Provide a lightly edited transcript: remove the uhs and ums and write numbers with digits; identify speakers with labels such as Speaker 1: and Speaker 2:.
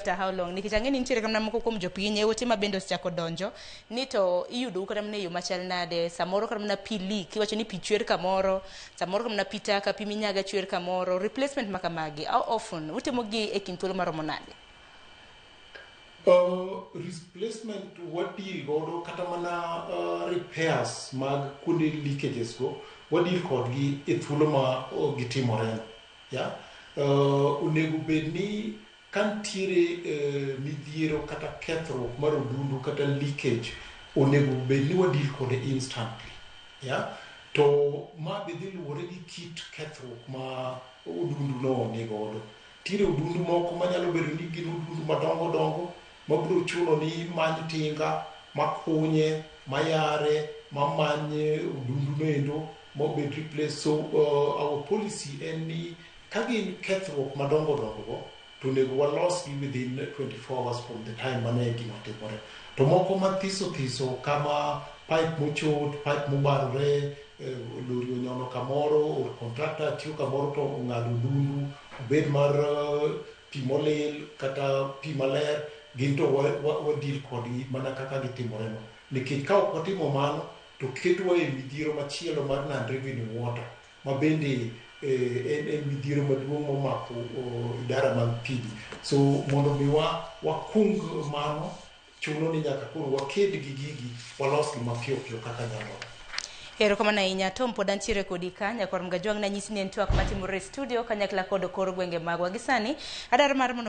Speaker 1: matter how long nikech ang'eni nitiere kamna moko kuom jopiny ote ma bende osechako donjo ni to iyudo kata mana e yo machal nade samoro kata mana pi leak iwacho ni pi chwer kamoro samoro kata mana pi taka pi minyaga chwer kamoro replacement ma kamagi how often utimogi e kind thuolo maromo nade?
Speaker 2: Replacement wadil godo kata mana repairs mag kuonde leakages go wadil kodgi e thuolo ma gitimore ya onego bed ni kantiere midhiero kata kethruok mar odundu kata leakage onego bed ni wadil kode instantly ya to ma be dhi luwore gi kit kethruok ma odundu no ni godo. Tiere odundu moko manyalo bedo ni gin odundu madongo dongo mabiro chuno ni many tinga makunye mayare mamanye odundu mendo mobed replace. So our policy en ni kagin kethruok madongo dongo to nego walosgi within 24 hours from the time mane gima timore. To moko mathiso thiso kama pipe mochot, pipe mobarore, lori onyono kamoro or contractor tiyo kamoro to ong'ado odundu obed mar pi molil kata pi maler gin to wadil kodgi mana kaka gitimore no. Nikech ka ok watimo mano to ketwa e midhiero machielo mar non-revenue water ma bende en midhiero maduong' momako idara mag pigi. So mondo mi wakung mano chuno ni nyaka koro waked gi gigi walosgi mapiyo piyo kaka nyalore.
Speaker 1: Erokamano ahinya. Tom pod antiere kodi ka nyakwarom Gajwang' nanyisi ni en twak matimore e studio kanyakla kod kor gwenge magwa gisani adar mar mondo